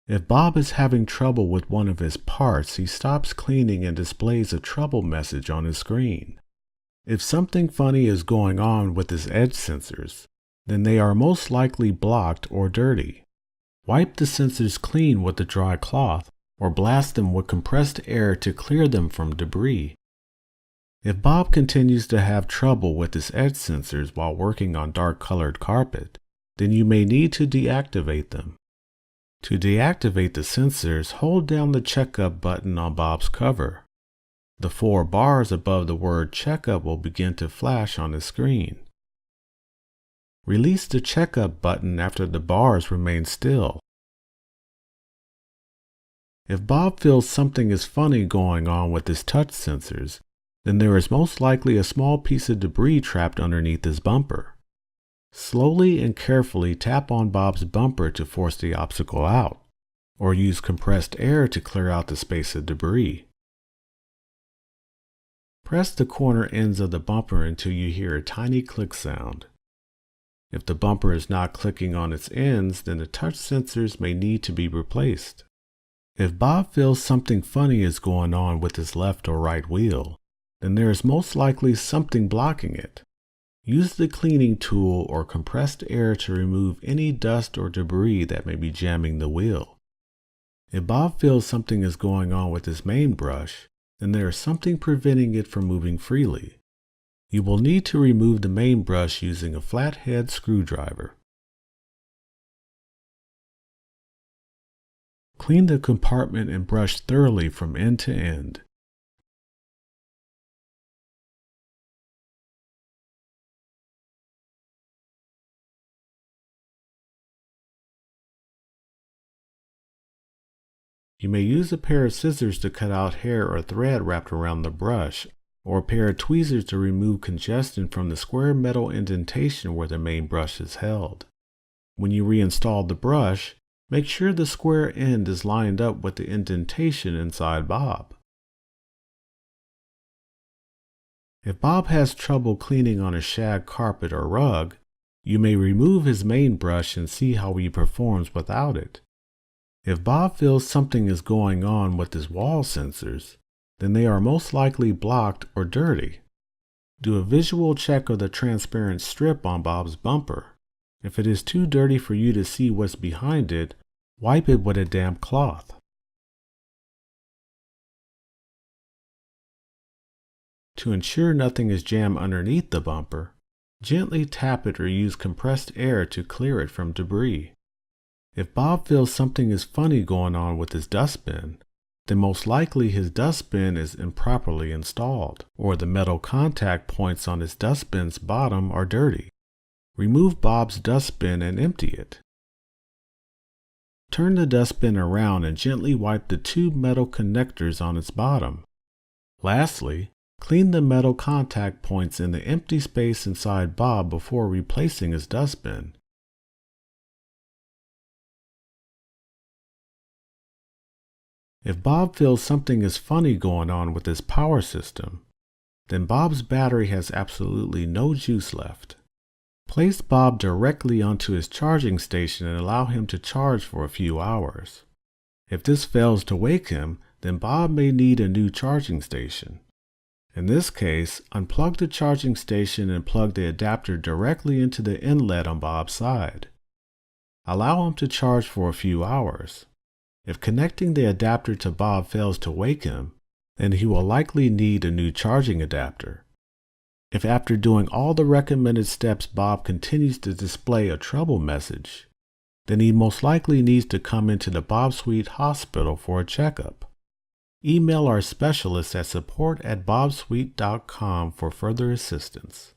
If Bob is having trouble with one of his parts, he stops cleaning and displays a trouble message on his screen. If something funny is going on with his edge sensors, then they are most likely blocked or dirty. Wipe the sensors clean with a dry cloth or blast them with compressed air to clear them from debris. If Bob continues to have trouble with his edge sensors while working on dark-colored carpet, then you may need to deactivate them. To deactivate the sensors, hold down the checkup button on Bob's cover. The 4 bars above the word checkup will begin to flash on the screen. Release the checkup button after the bars remain still. If Bob feels something is funny going on with his touch sensors, then there is most likely a small piece of debris trapped underneath his bumper. Slowly and carefully tap on Bob's bumper to force the obstacle out, or use compressed air to clear out the space of debris. Press the corner ends of the bumper until you hear a tiny click sound. If the bumper is not clicking on its ends, then the touch sensors may need to be replaced. If Bob feels something funny is going on with his left or right wheel, then there is most likely something blocking it. Use the cleaning tool or compressed air to remove any dust or debris that may be jamming the wheel. If Bob feels something is going on with his main brush, then there is something preventing it from moving freely. You will need to remove the main brush using a flathead screwdriver. Clean the compartment and brush thoroughly from end to end. You may use a pair of scissors to cut out hair or thread wrapped around the brush, or a pair of tweezers to remove congestion from the square metal indentation where the main brush is held. When you reinstall the brush, make sure the square end is lined up with the indentation inside Bob. If Bob has trouble cleaning on a shag carpet or rug, you may remove his main brush and see how he performs without it. If Bob feels something is going on with his wall sensors, then they are most likely blocked or dirty. Do a visual check of the transparent strip on Bob's bumper. If it is too dirty for you to see what's behind it, wipe it with a damp cloth. To ensure nothing is jammed underneath the bumper, gently tap it or use compressed air to clear it from debris. If Bob feels something is funny going on with his dustbin, then most likely his dustbin is improperly installed, or the metal contact points on his dustbin's bottom are dirty. Remove Bob's dustbin and empty it. Turn the dustbin around and gently wipe the 2 metal connectors on its bottom. Lastly, clean the metal contact points in the empty space inside Bob before replacing his dustbin. If Bob feels something is funny going on with his power system, then Bob's battery has absolutely no juice left. Place Bob directly onto his charging station and allow him to charge for a few hours. If this fails to wake him, then Bob may need a new charging station. In this case, unplug the charging station and plug the adapter directly into the inlet on Bob's side. Allow him to charge for a few hours. If connecting the adapter to Bob fails to wake him, then he will likely need a new charging adapter. If after doing all the recommended steps Bob continues to display a trouble message, then he most likely needs to come into the bObsweep hospital for a checkup. Email our specialist at support@bobsweep.com for further assistance.